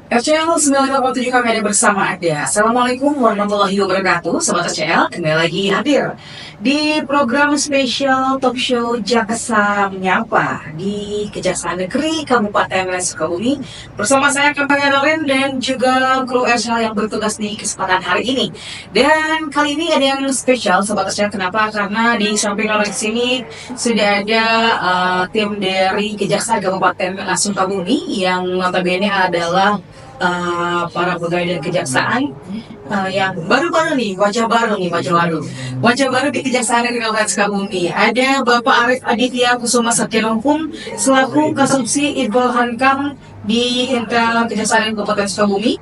RCL 95,7 kami ada bersama Anda. Assalamualaikum warahmatullahi wabarakatuh. Sobat RCL, kembali lagi hadir di program spesial talk show Jaksa Menyapa di Kejaksaan Negeri Kabupaten Sukabumi. Bersama saya Kampanye Noren dan juga kru RCL yang bertugas di kesempatan hari ini. Dan kali ini ada yang spesial Sobat RCL. Kenapa? Karena di samping Noren sini sudah ada tim dari Kejaksaan Kabupaten Sukabumi yang notabene adalah para pegawai dan kejaksaan yang baru-baru nih, wajah baru di Kejaksaan Negeri Kabupaten Sukabumi. Ada Bapak Arief Aditya Kusuma Sarjana Hukum selaku Kasubsi Itpol Hankam di Intel Kejaksaan Kabupaten Sukabumi.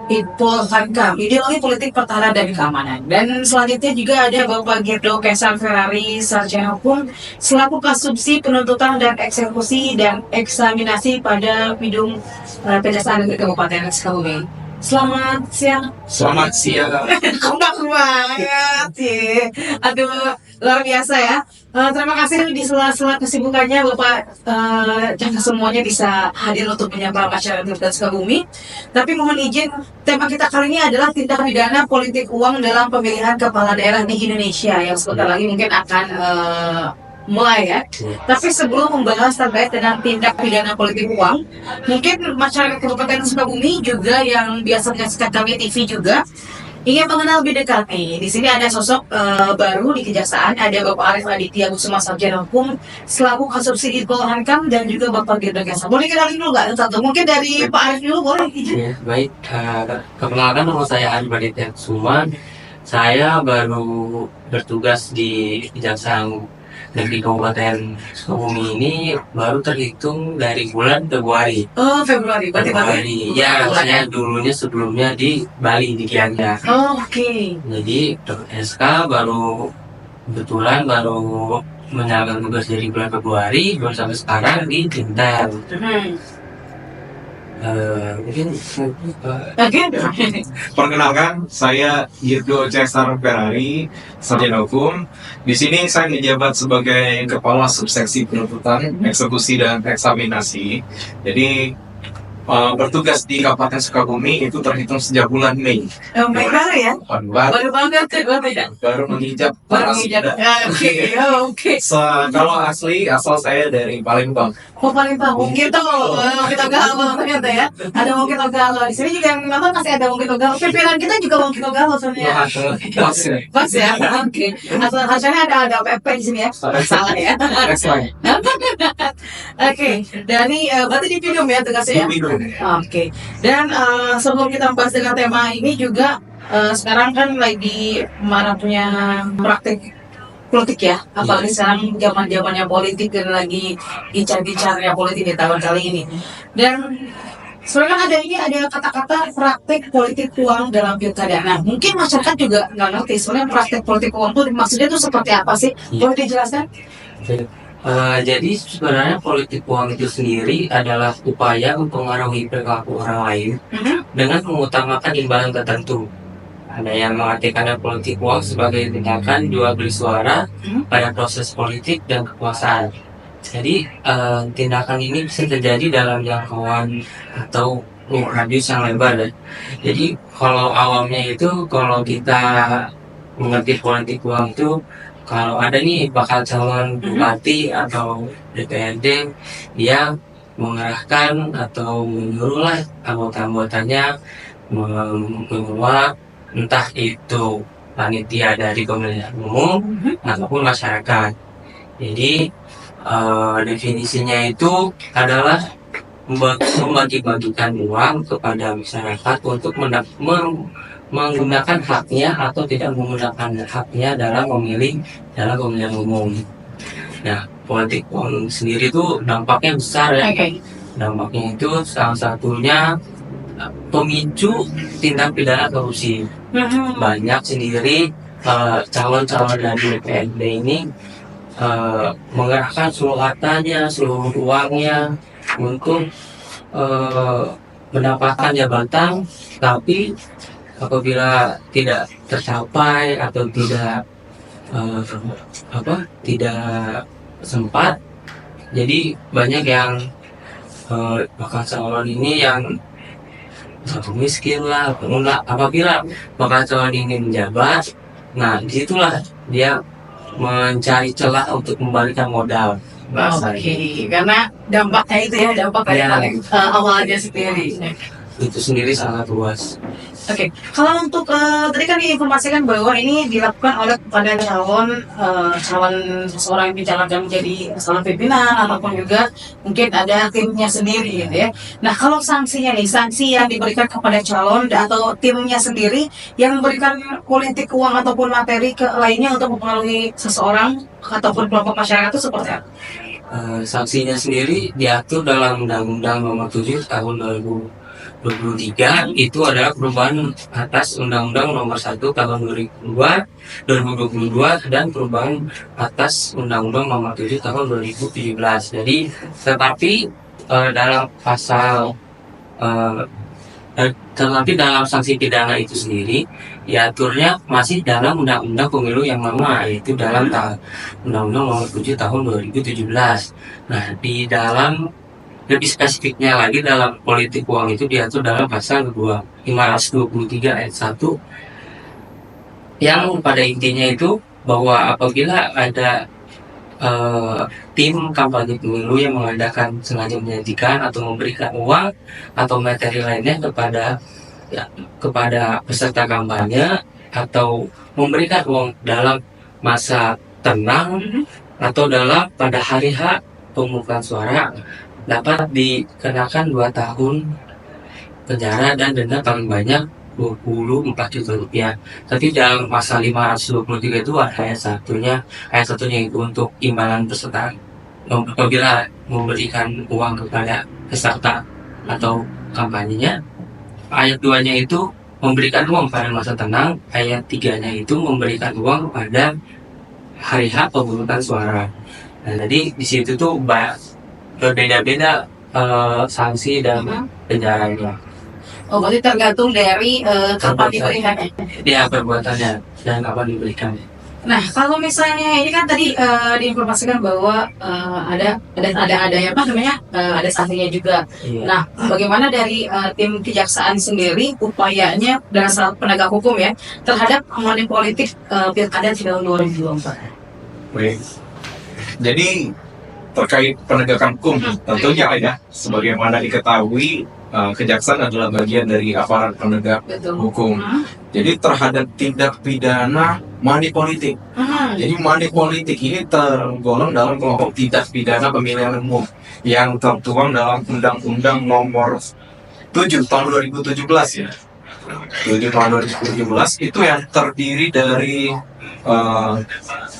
Itpol Hankam, Ideologi Politik Pertahanan dan Keamanan. Dan selanjutnya juga ada Bapak Girdo Kaisar Ferrari Sarjana Hukum selaku Kasubsi Penuntutan dan Eksekusi dan Eksaminasi pada Bidung Kejaksaan Negeri Kabupaten Sukabumi. Selamat siang. Selamat siang. Kompak banget ya. Aduh, luar biasa ya. Terima kasih di sela-sela kesibukannya Bapak jangan semuanya bisa hadir untuk menyapa masyarakat Kabupaten Sukabumi. Tapi mohon izin, tema kita kali ini adalah tindak pidana politik uang dalam pemilihan kepala daerah di Indonesia yang sebentar lagi mungkin akan mulai ya. Tapi sebelum membahas terkait dengan tindak pidana politik uang, mungkin masyarakat Kabupaten Sukabumi juga yang biasa menyaksikan kami TV juga ingin mengenal lebih dekat nih. Di sini ada sosok baru di Kejaksaan, ada Bapak Arief Aditya Kusuma Sarjana Hukum selaku Kasubsi Itpol Hankam dan juga Bapak Girdo Kaisar. Boleh kenalin dulu nggak? Satu mungkin dari Pak Arief dulu, boleh izin? Ya, baik, perkenalkan nama saya Arief Aditya Kusuma. Saya baru bertugas di Kejaksaan Negeri Kabupaten Sukabumi ini baru terhitung dari bulan Februari. Oh, Februari, berarti baru. Ya, saya dulunya sebelumnya di Bali di Gianyar. Oh, oke. Jadi SK kebetulan baru menjalankan tugas dari bulan Februari baru sampai sekarang di Intel. Mungkin Perkenalkan, saya Girdo Kaisar Ferrari Sarjana Hukum. Di sini saya menjabat sebagai Kepala Subseksi Penuntutan, Eksekusi dan Eksaminasi. Jadi bertugas di Kabupaten Sukabumi itu terhitung sejak bulan Mei. Mei baru ya? Baru banget, Baru menginjak. Oke. Kalau asal saya dari Palembang. Oh, Palembang, Mungkin Togalo ternyata ya. Ada Mungkin Togalo. Di sini juga yang nonton masih ada Mungkin Togalo. Pimpinan kita juga Mungkin Togalo sebenarnya. Pas ya. Oke. Hasilnya ada PP di sini ya. Salah ya. Oke. Dari berarti di Pidum ya tugasnya ya. Oke. Dan sebelum kita bahas dengan tema ini juga sekarang kan lagi maraknya praktik politik ya, apalagi sekarang zaman-zamannya politik dan lagi bicara politik di tahun kali ini. Dan sebenarnya ada kata-kata praktik politik uang dalam pilkada. Nah, mungkin masyarakat juga nggak ngerti sebenarnya praktik politik uang itu maksudnya itu seperti apa sih? Boleh dijelaskan? Jadi sebenarnya politik uang itu sendiri adalah upaya mempengaruhi perilaku orang lain dengan mengutamakan imbalan tertentu. Ada yang mengartikan politik uang sebagai tindakan jual beli suara pada proses politik dan kekuasaan. Jadi tindakan ini bisa terjadi dalam jangkauan atau radius yang lebar. Jadi kalau awamnya itu kalau kita mengerti politik uang itu kalau ada nih bakal calon bupati atau DPRD, dia mengarahkan atau menyuruhlah anggota-anggotanya menguap entah itu panitia dari pemilihan umum ataupun masyarakat. Jadi definisinya itu adalah membagi-bagikan uang kepada masyarakat untuk menggunakan haknya atau tidak menggunakan haknya dalam pemilihan umum. Nah, politik uang sendiri itu dampaknya besar ya. Dampaknya itu salah satunya pemicu tindak pidana korupsi. Banyak sendiri calon-calon dari DPRD ini mengerahkan seluruh hartanya, seluruh uangnya untuk mendapatkan jabatan, tapi apabila tidak tercapai atau tidak sempat, jadi banyak yang bakal calon ini yang atau miskin lah, apabila bakal calon ini menjabat, nah disitulah dia mencari celah untuk membalikan modal. Oke, karena dampaknya itu ya, dampak dari Ya. awalnya sendiri. Itu sendiri sangat luas. Oke, kalau untuk tadi kan diinformasikan bahwa ini dilakukan oleh kepada calon seseorang yang dicalonkan menjadi calon pimpinan ataupun juga mungkin ada timnya sendiri gitu ya. Nah, kalau sanksinya nih, sanksi yang diberikan kepada calon atau timnya sendiri yang memberikan politik uang ataupun materi ke lainnya untuk mempengaruhi seseorang ataupun kelompok masyarakat itu seperti apa? Sanksinya sendiri diatur dalam Undang-Undang Nomor 7 Tahun 2023, itu adalah perubahan atas Undang-Undang Nomor 1 Tahun 2022 dan perubahan atas Undang-Undang Nomor 7 Tahun 2017. Jadi dalam pasal tetapi dalam sanksi pidana itu sendiri diaturnya masih dalam Undang-Undang Pemilu yang lama, yaitu dalam Undang-Undang Nomor 7 Tahun 2017. Nah, di dalam lebih spesifiknya lagi dalam politik uang itu diatur dalam pasal 523 ayat 1 yang pada intinya itu bahwa apabila ada tim kampanye pemilu yang mengadakan sengaja menjanjikan atau memberikan uang atau materi lainnya kepada peserta kampanye atau memberikan uang dalam masa tenang atau pada hari H pemungutan suara, dapat dikenakan 2 tahun penjara dan denda paling banyak 24 juta rupiah. Tapi dalam pasal 523 itu ada ayat satunya itu untuk imbalan peserta apabila memberikan uang kepada peserta atau kampanyenya. Ayat 2-nya itu memberikan uang pada masa tenang, ayat 3-nya itu memberikan uang pada hari H pemungutan suara. Nah, jadi di situ tuh berbeda-beda sanksi dan penjaranya. Oh, berarti tergantung dari kapan diberikannya. Dia perbuatannya dan kapan diberikannya. Nah, kalau misalnya ini kan tadi diinformasikan bahwa ada ada sanksinya juga. Iya. Nah, bagaimana dari tim kejaksaan sendiri upayanya dasar penegak hukum ya terhadap money politik pilkada di tahun 2024? Baik. Jadi terkait penegakan hukum, tentunya ya, sebagaimana diketahui kejaksaan adalah bagian dari aparat penegak Betul. hukum. Jadi terhadap tindak pidana money politik. Jadi money politik ini tergolong dalam kelompok tindak pidana pemilihan umum yang tertuang dalam Undang-Undang Nomor 7 Tahun 2017 ya. 7 Tahun 2017 itu yang terdiri dari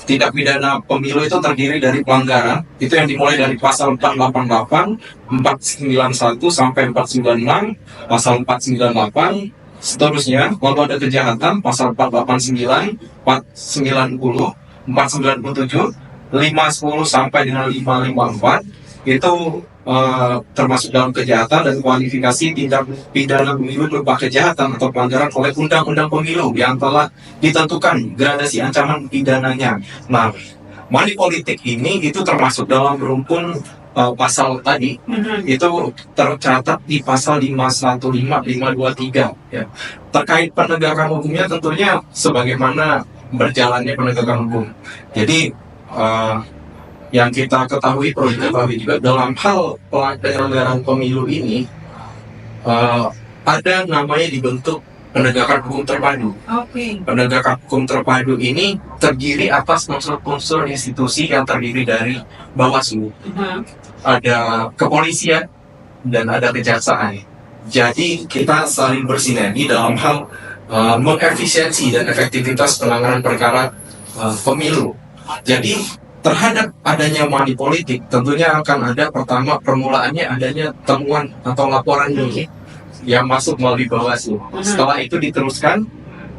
tindak pidana pemilu itu terdiri dari pelanggaran itu yang dimulai dari pasal 488, 491 sampai 496, pasal 498, seterusnya. Lalu ada kejahatan pasal 489, 490, 497, 510 sampai dengan 554 itu termasuk dalam kejahatan dan kualifikasi tindak pidana pemilu berupa kejahatan atau pelanggaran oleh undang-undang pemilu yang telah ditentukan gradasi ancaman pidananya. Nah, money politik ini itu termasuk dalam rumpun pasal tadi, itu tercatat di pasal 515, 523 ya. Terkait penegakan hukumnya tentunya sebagaimana berjalannya penegakan hukum. Jadi yang kita ketahui, perlu diketahui juga dalam hal penyelenggaraan pemilu ini ada namanya dibentuk penegakan hukum terpadu. Penegakan hukum terpadu ini terdiri atas unsur-unsur institusi yang terdiri dari Bawaslu, ada kepolisian, dan ada kejaksaan. Jadi kita saling bersinergi dalam hal mengefisiensi dan efektivitas penanganan perkara pemilu. Jadi terhadap adanya money politik tentunya akan ada pertama permulaannya adanya temuan atau laporan dulu yang masuk melalui Bawaslu. Setelah itu diteruskan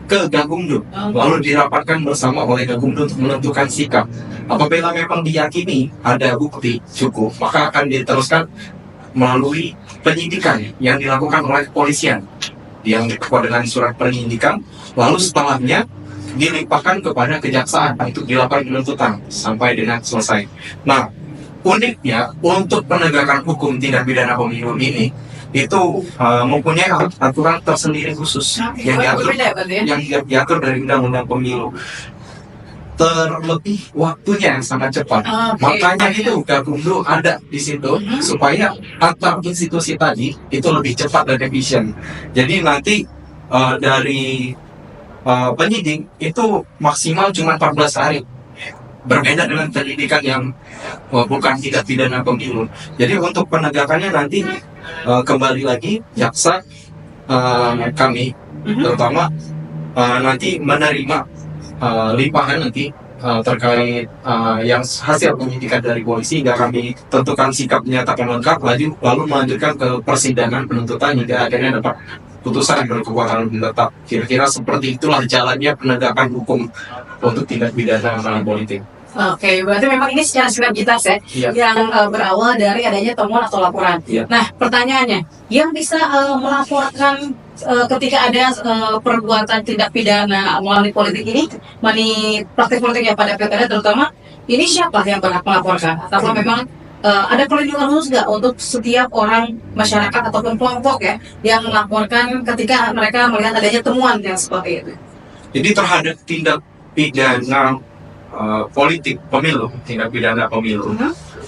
ke Gakumdu, lalu dirapatkan bersama oleh Gakumdu untuk menentukan sikap. Apabila memang diyakini ada bukti cukup, maka akan diteruskan melalui penyidikan yang dilakukan oleh kepolisian yang diperkuat dengan surat penyidikan, lalu setelahnya dilimpahkan kepada kejaksaan untuk dilakukan penuntutan sampai dengan selesai. Nah, uniknya untuk penegakan hukum tindak pidana pemilu ini itu mempunyai aturan tersendiri khusus yang diatur Berbeda berarti ya? yang diatur dari undang-undang pemilu. Terlebih waktunya yang sangat cepat. Oke. Makanya itu Gakumdu ada di situ supaya antar institusi tadi itu lebih cepat dan efisien. Jadi nanti dari penyidik itu maksimal cuma 14 hari. Berbeda dengan penyidikan yang bukan tindak pidana pemilu. Jadi untuk penegakannya nanti kembali lagi jaksa kami terutama nanti menerima limpahan nanti terkait yang hasil penyidikan dari polisi hingga kami tentukan sikap menyatakan lengkap lalu melanjutkan ke persidangan penuntutan hingga akhirnya dapat putusan yang berkekuatan tetap. Kira-kira seperti itulah jalannya penegakan hukum untuk tindak pidana money politik. Oke, berarti memang ini secara sinergitas ya, Iya. yang berawal dari adanya temuan atau laporan. Iya. Nah, pertanyaannya, yang bisa melaporkan ketika ada perbuatan tindak pidana money politik ini, money praktik politik ya pada pilkada terutama, ini siapa yang berhak melaporkan? Atau memang ada perlindungan khusus nggak untuk setiap orang masyarakat ataupun kelompok ya yang melaporkan ketika mereka melihat adanya temuan yang seperti itu? Jadi terhadap tindak pidana politik pemilu, tindak pidana pemilu,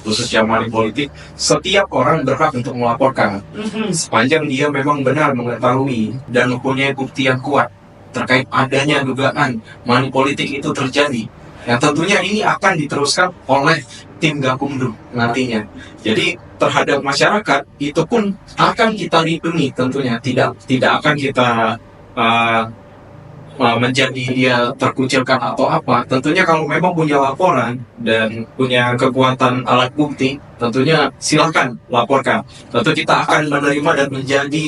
khususnya money politik, setiap orang berhak untuk melaporkan sepanjang dia memang benar mengetahui dan mempunyai bukti yang kuat terkait adanya dugaan money politik itu terjadi. Yang tentunya ini akan diteruskan oleh tim Gakumdu nantinya. Jadi terhadap masyarakat itu pun akan kita lindungi tentunya, tidak akan kita menjadi dia terkucilkan atau apa. Tentunya kalau memang punya laporan dan punya kekuatan alat bukti, tentunya silakan laporkan. Tentu kita akan menerima dan menjadi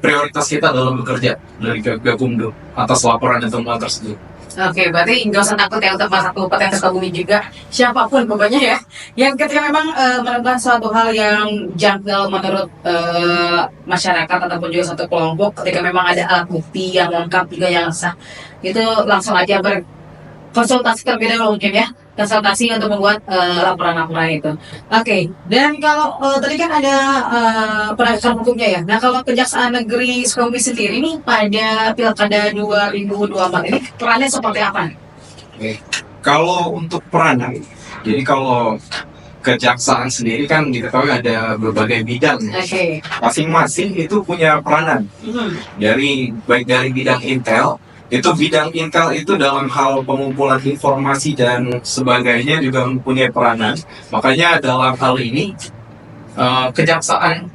prioritas kita dalam bekerja dari Gakumdu atas laporan dan temuan tersebut. Oke, berarti nggak usah takut ya untuk Mas Kabupaten Sukabumi juga, siapapun pokoknya ya, yang ketika memang menemukan suatu hal yang janggal menurut masyarakat ataupun juga satu kelompok, ketika memang ada alat bukti yang lengkap juga yang sah, itu langsung aja berkonsultasi terlebih dahulu mungkin ya, konsultasi untuk membuat laporan-laporan itu. Oke, dan kalau tadi kan ada penegakan hukumnya ya. Nah, kalau Kejaksaan Negeri Sukabumi sendiri nih pada Pilkada 2024 ini perannya seperti apa? Oke. Kalau untuk peranan, jadi kalau kejaksaan sendiri kan diketahui ada berbagai bidang. Oke. Masing-masing itu punya peranan. Baik dari bidang intel, bidang intel itu dalam hal pengumpulan informasi dan sebagainya juga mempunyai peranan. Makanya dalam hal ini Kejaksaan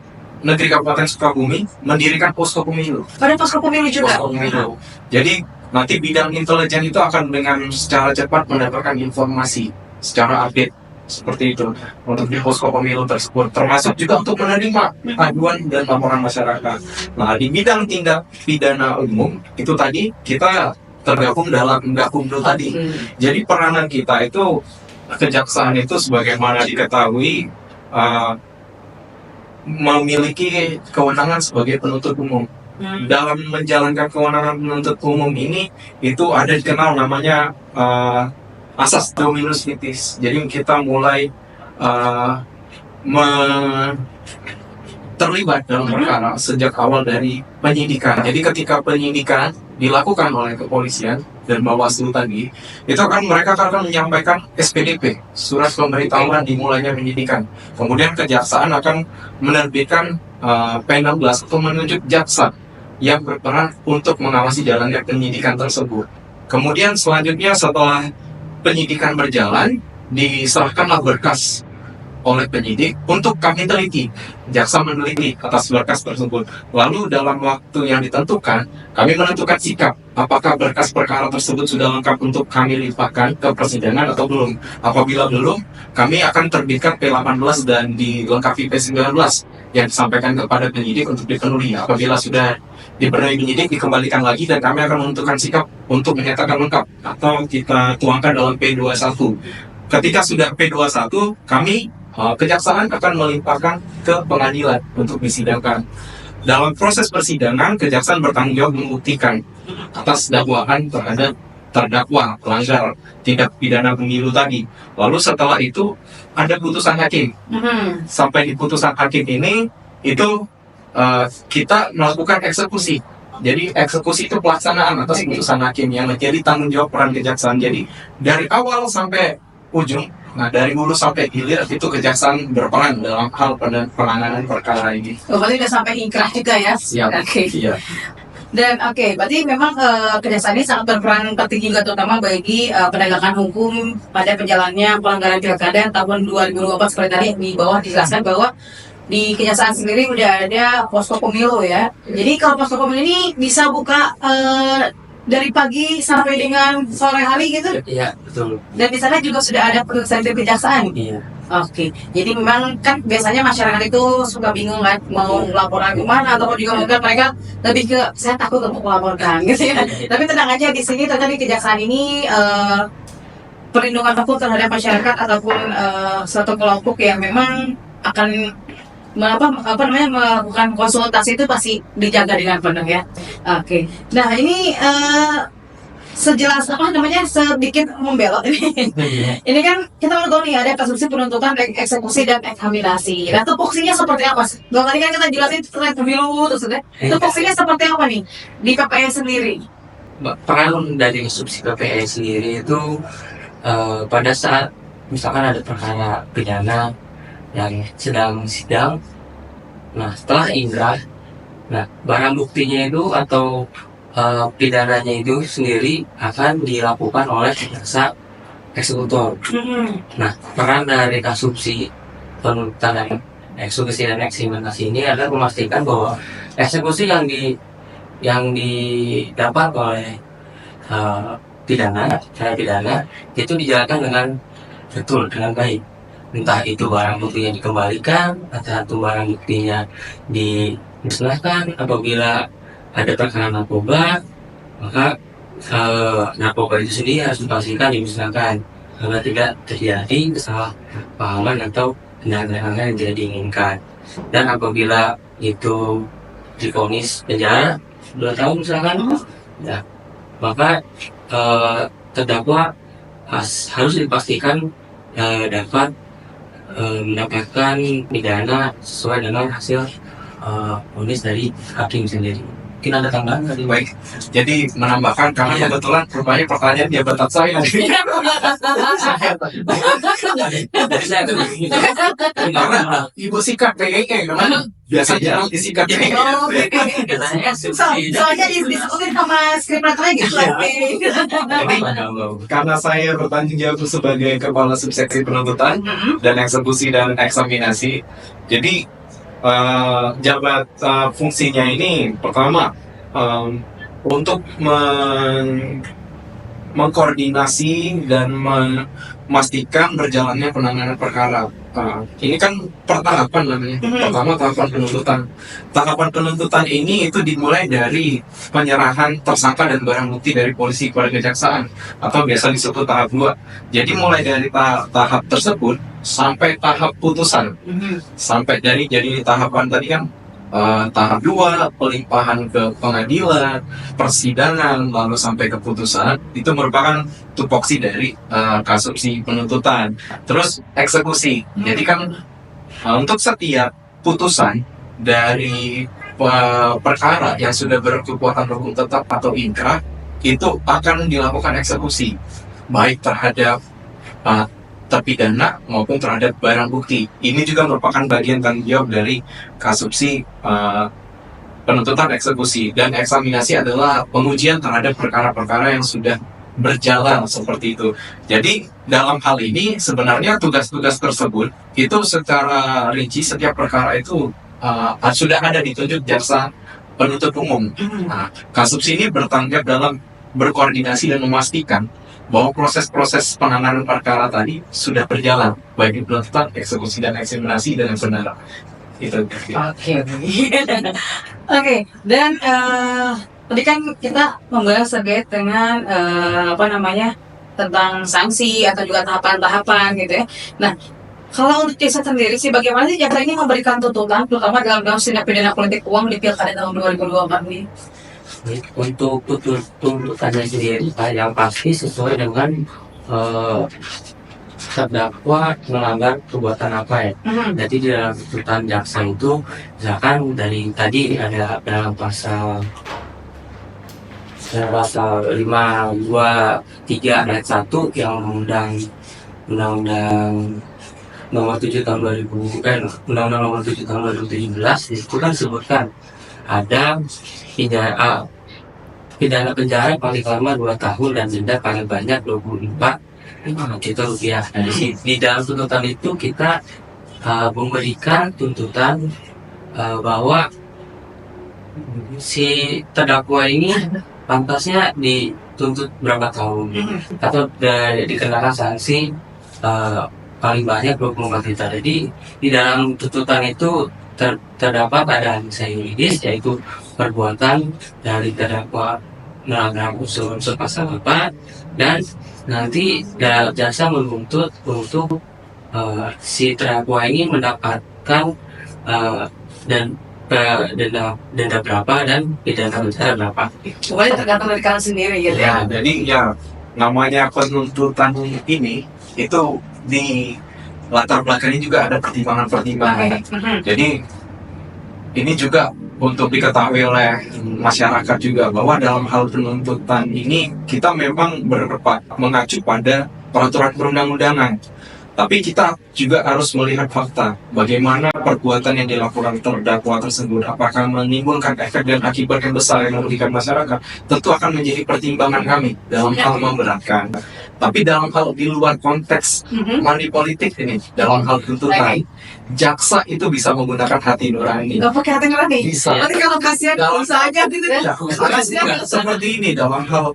Negeri Kabupaten Sukabumi mendirikan posko pemilu. Pada posko pemilu juga. Posko pemilu. Jadi nanti bidang intelijen itu akan dengan secara cepat mendapatkan informasi secara update seperti itu untuk di posko pemilu tersebut, termasuk juga untuk menerima aduan dan laporan masyarakat. Nah, di bidang tindak pidana umum itu tadi kita tergabung dalam Gakumdu tadi. Jadi peranan kita itu kejaksaan itu sebagaimana diketahui memiliki kewenangan sebagai penuntut umum. Dalam menjalankan kewenangan penuntut umum ini itu ada dikenal namanya asas dominus litis. Jadi kita mulai terlibat dalam perkara sejak awal dari penyidikan. Jadi ketika penyidikan dilakukan oleh kepolisian dan Bawaslu tadi, itu mereka akan menyampaikan SPDP, surat pemberitahuan dimulainya penyidikan. Kemudian kejaksaan akan menerbitkan P16 atau menunjuk jaksa yang berperan untuk mengawasi jalannya penyidikan tersebut. Kemudian selanjutnya setelah penyidikan berjalan, diserahkanlah berkas oleh penyidik untuk kami teliti. Jaksa meneliti atas berkas tersebut. Lalu dalam waktu yang ditentukan, kami menentukan sikap apakah berkas perkara tersebut sudah lengkap untuk kami limpahkan ke persidangan atau belum. Apabila belum, kami akan terbitkan P18 dan dilengkapi P19 yang disampaikan kepada penyidik untuk dipenuhi. Apabila sudah dipenuhi penyidik, dikembalikan lagi dan kami akan menentukan sikap untuk menyatakan lengkap atau kita tuangkan dalam P21. Ketika sudah P21, kami kejaksaan akan melimpahkan ke pengadilan untuk disidangkan. Dalam proses persidangan, kejaksaan bertanggung jawab membuktikan atas dakwaan terhadap terdakwa pelanggar tindak pidana pemilu tadi. Lalu setelah itu ada putusan hakim. Sampai di putusan hakim ini itu kita melakukan eksekusi. Jadi eksekusi itu pelaksanaan atas putusan hakim yang menjadi tanggung jawab peran kejaksaan. Jadi dari awal sampai ujung, nah dari hulu sampai hilir itu kejaksaan berperan dalam hal penanganan perkara ini. Berarti udah sampai inkrah juga ya? Siap. Oke. Iya. Dan berarti memang kejaksaan ini sangat berperan penting juga terutama bagi penegakan hukum pada penjalannya pelanggaran pilkada tahun 2024 seperti tadi di bawah dijelaskan bahwa di kejaksaan sendiri udah ada posko pemilu ya. Jadi kalau posko pemilu ini bisa buka dari pagi sampai dengan sore hari gitu. Iya, betul. Dan di sana juga sudah ada petugas dari kejaksaan. Iya. Oke, jadi memang kan biasanya masyarakat itu suka bingung kan mau laporan kemana atau juga mungkin mereka lebih ke saya takut untuk melaporkan gitu ya. Tapi tenang aja di sini ternyata di kejaksaan ini perlindungan hukum terhadap masyarakat ataupun suatu kelompok yang memang akan melakukan konsultasi itu pasti dijaga dengan penuh ya. Oke. Nah ini sejelas sedikit membelot ini. Ini kan kita mau tahu nih ada kasus penuntutan, eksekusi dan eksaminasi. Nah tupoksinya seperti apa? Tadi kan kita jelasin terkait pemilu terus ya. Tupoksinya seperti apa nih di PPS sendiri? Peran dari subsidi PPS sendiri itu pada saat misalkan ada perkara pidana yang sedang sidang, nah setelah inkrah, nah barang buktinya itu atau pidananya itu sendiri akan dilakukan oleh jaksa eksekutor. Nah peran dari kasubsi penuntutan, eksekusi dan eksaminasi ini adalah memastikan bahwa eksekusi yang didapat oleh cara pidana itu dijalankan dengan betul, dengan baik. Entah itu barang buktinya dikembalikan, atau barang buktinya dimusnahkan. Apabila ada perkara narkoba, maka narkoba itu sendiri harus dipastikan dimusnahkan agar tidak terjadi kesalahpahaman atau tindakan yang tidak diinginkan. Dan apabila itu divonis penjara 2 tahun misalkan, ya, maka terdakwa harus dipastikan dapat mendapatkan pidana sesuai dengan hasil vonis dari hakim sendiri. Mungkin ada tambahan dari Baik, jadi menambahkan karena kebetulan rupanya pertanyaan jabatan saya. Karena Ibu sikat PGE kan biasanya disikat PGE. Soalnya disebutin sama skriptor gitu. Karena saya bertanggung jawab sebagai kepala subseksi penuntutan dan eksekusi dan eksaminasi, jadi jabat fungsinya ini pertama untuk mengkoordinasi dan memastikan berjalannya penanganan perkara. Ini kan pertahapan namanya. Pertama tahapan penuntutan. Tahapan penuntutan ini itu dimulai dari penyerahan tersangka dan barang bukti dari polisi kepada kejaksaan atau biasa disebut tahap 2. Jadi mulai dari tahap tersebut sampai tahap putusan. Sampai jadi tahapan tadi kan tahap 2, pelimpahan ke pengadilan, persidangan, lalu sampai ke putusan, itu merupakan tupoksi dari kasubsi penuntutan. Terus eksekusi. Jadi kan untuk setiap putusan dari perkara yang sudah berkekuatan hukum tetap atau inkrah, itu akan dilakukan eksekusi, baik terhadap terpidana maupun terhadap barang bukti. Ini juga merupakan bagian tanggung jawab dari kasubsi penuntutan, eksekusi, dan eksaminasi adalah pengujian terhadap perkara-perkara yang sudah berjalan seperti itu. Jadi dalam hal ini sebenarnya tugas-tugas tersebut itu secara rinci setiap perkara itu sudah ada ditunjuk jaksa penuntut umum. Nah, kasubsi ini bertanggung jawab dalam berkoordinasi dan memastikan bahwa proses-proses penanganan perkara tadi sudah berjalan, baik di penuntutan, eksekusi, dan eksaminasi dengan benar. Itu. Oke. Dan tadi kan kita membahas terkait dengan tentang sanksi atau juga tahapan-tahapan gitu ya. Nah, kalau untuk jaksa sendiri sih bagaimana sih jaksa ini memberikan tuntutan terutama dalam tindak pidana politik uang di pilkada tahun 2024 ini? Untuk tuntutannya sendiri yang pasti sesuai dengan terdakwa melanggar perbuatan apa ya. Jadi di dalam tuntutan jaksa itu, misalkan dari tadi ada dalam pasal 523 ayat 1 yang undang-undang nomor 7 tahun 2000 undang-undang nomor 7 tahun 2017, di situ kan disebutkan ada pidana penjara paling lama 2 tahun dan denda paling banyak 24 juta rupiah. Nah, di dalam tuntutan itu kita memberikan tuntutan bahwa si terdakwa ini pantasnya dituntut berapa tahun atau dikenakan sanksi paling banyak 24 juta. Jadi di dalam tuntutan itu terdapat ada sanksi yuridis, yaitu perbuatan dari terdakwa melanggar unsur pasal 4, dan nanti jaksa menuntut untuk si terdakwa ini mendapatkan denda berapa dan pidana penjara berapa. Pokoknya tergantung dari kalian sendiri gitu ya. Jadi ya namanya penuntutan ini itu di latar belakangnya juga ada pertimbangan-pertimbangan. Jadi ini juga untuk diketahui oleh masyarakat juga bahwa dalam hal penuntutan ini kita memang mengacu pada peraturan perundang-undangan. Tapi kita juga harus melihat fakta bagaimana perbuatan yang dilakukan terdakwa tersebut apakah menimbulkan efek dan akibat yang besar yang merugikan masyarakat. Tentu akan menjadi pertimbangan kami dalam hal memberatkan. Tapi dalam hal di luar konteks money politik ini, dalam hal tuntutan, jaksa itu bisa menggunakan hati nurani. Gak pakai hati nurani? Bisa. Nanti kalau kasihan bisa aja gitu ya. Karena seperti ini dalam hal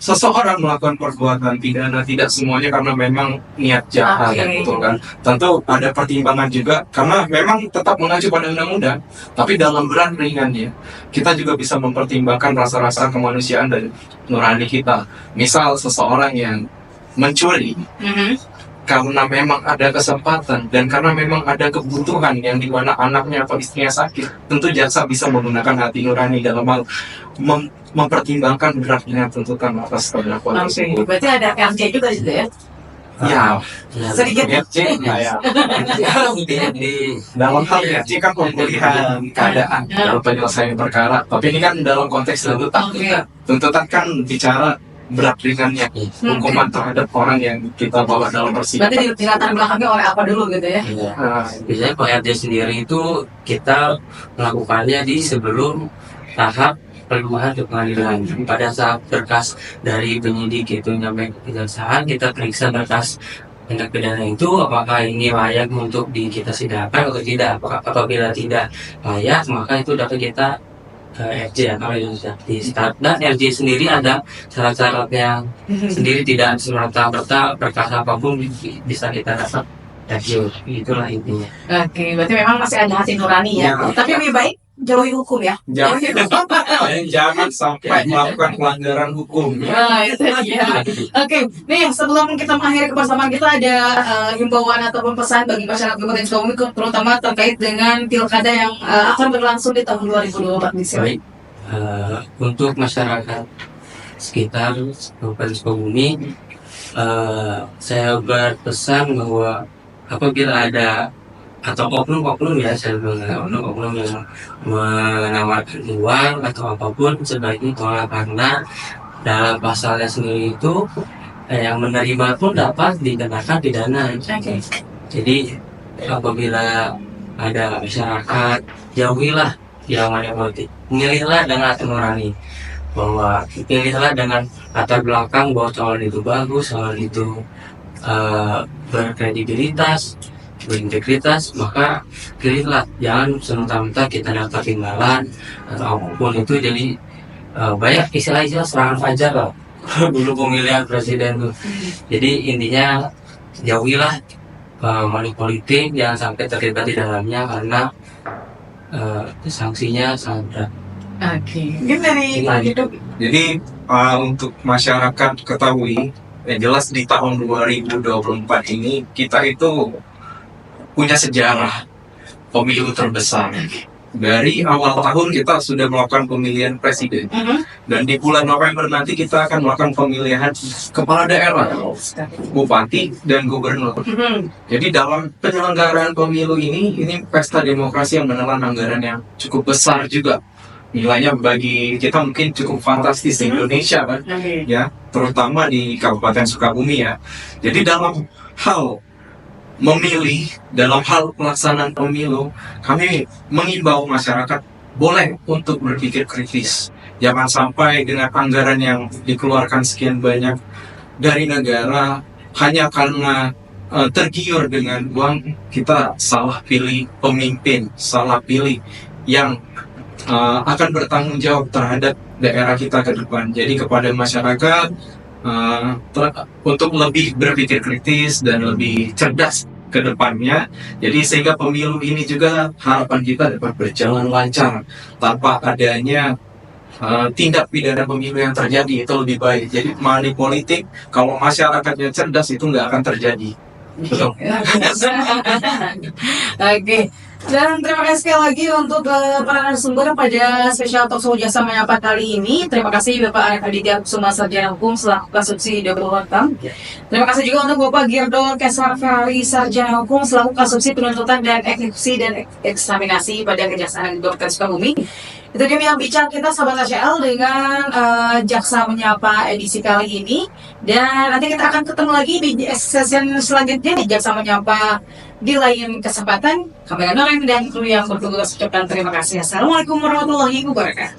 seseorang melakukan perbuatan pidana tidak semuanya karena memang niat jahat, betul kan? Tentu ada pertimbangan juga karena memang tetap mengacu pada undang-undang, tapi dalam berat ringannya kita juga bisa mempertimbangkan rasa-rasa kemanusiaan dan nurani kita. Misal seseorang yang mencuri karena memang ada kesempatan dan karena memang ada kebutuhan yang dimana anaknya atau istrinya sakit, tentu jaksa bisa menggunakan hati nurani dalam hal mempertimbangkan beratnya tuntutan atas terdakwa tersebut. Berarti ada RJ juga di situ ya? Ya, sedikit RJ ya. Dalam hal RJ kan pemulihan keadaan dalam penyelesaian perkara, tapi ini kan dalam konteks tuntutan. Tuntutan kan bicara berat ringannya hukuman terhadap orang yang kita bawa dalam persidangan. Berarti di latar belakangnya oleh apa dulu gitu ya? Biasanya PRD sendiri itu kita melakukannya di sebelum tahap perubahan ke pengadilan. Pada saat berkas dari penyidik itu sampai ke kejaksaan, kita periksa berkas tindak pidana itu apakah ini layak untuk kita sidangkan atau tidak. Apabila tidak layak, maka itu dapat kita ke RJ atau di start. Dan RJ sendiri ada syarat-syaratnya sendiri, tidak serta-merta berkas apapun bisa kita dapat RJ. Itulah intinya. Oke, berarti memang masih ada hati nurani ya. Tapi lebih baik jauhi hukum ya. Jangan sampai melakukan pelanggaran hukum. Nah, itu dia. Oke, nih sebelum kita mengakhiri kebersamaan kita ada himbauan ataupun pesan bagi masyarakat Kabupaten Sukabumi terutama terkait dengan pilkada yang akan berlangsung di tahun 2024 di sini. Baik, untuk masyarakat sekitar Kabupaten Sukabumi, saya berpesan bahwa apabila ada atau oknum-oknum ya, saya bilang oknum yang menawarkan uang atau apapun, sebaiknya tolak karena dalam pasalnya sendiri itu yang menerima pun dapat dikenakan pidana. Jadi apabila ada masyarakat, jauhilah yang money politik, milihlah dengan hati nurani, bahwa pilihlah dengan latar belakang bahwa calon itu bagus, calon itu berkredibilitas, berintegritas, maka pilihlah. Jangan serta-merta kita dapat imbalan atau apapun itu. Jadi banyak istilah-istilah serangan fajar lah dulu pemilihan presiden tuh. Jadi intinya jauhilah money politik, jangan sampai terlibat di dalamnya karena sanksinya sangat berat. Oke, mungkin dari hidup. Jadi untuk masyarakat ketahui, yang jelas di tahun 2024 ini kita itu punya sejarah pemilu terbesar Dari awal tahun kita sudah melakukan pemilihan presiden, dan di bulan November nanti kita akan melakukan pemilihan kepala daerah, bupati, dan gubernur. Jadi dalam penyelenggaraan pemilu ini pesta demokrasi yang menelan anggaran yang cukup besar juga. Nilainya bagi kita mungkin cukup fantastis di Indonesia kan, ya, terutama di Kabupaten Sukabumi ya. Jadi dalam hal memilih, dalam hal pelaksanaan pemilu, kami mengimbau masyarakat boleh untuk berpikir kritis. Jangan sampai dengan anggaran yang dikeluarkan sekian banyak dari negara hanya karena tergiur dengan uang, kita salah pilih pemimpin, salah pilih yang akan bertanggung jawab terhadap daerah kita ke depan. Jadi kepada masyarakat untuk lebih berpikir kritis dan lebih cerdas ke depannya. Jadi sehingga pemilu ini juga harapan kita dapat berjalan lancar tanpa adanya tindak pidana pemilu yang terjadi, itu lebih baik. Jadi money politik, kalau masyarakatnya cerdas itu nggak akan terjadi. Betul. Oke. Dan terima kasih sekali lagi untuk para narasumber pada spesial talk show Jasa Menyapa kali ini. Terima kasih Bapak Arif Aditya Kusuma, Sarjana Hukum selaku Kasubsi Double Wortam. Terima kasih juga untuk Bapak Girdor Kesar Ferry, Sarjana Hukum selaku Kasubsi Penuntutan dan Eksekusi dan Eksaminasi pada Kejaksaan Negeri Kabupaten Sukabumi. Itu dia yang bicara kita sahabat ACL dengan Jaksa Menyapa edisi kali ini. Dan nanti kita akan ketemu lagi di session selanjutnya di Jaksa Menyapa di lain kesempatan. Kamera Noreng dan kru yang bertugas ucapkan terima kasih. Assalamualaikum warahmatullahi wabarakatuh.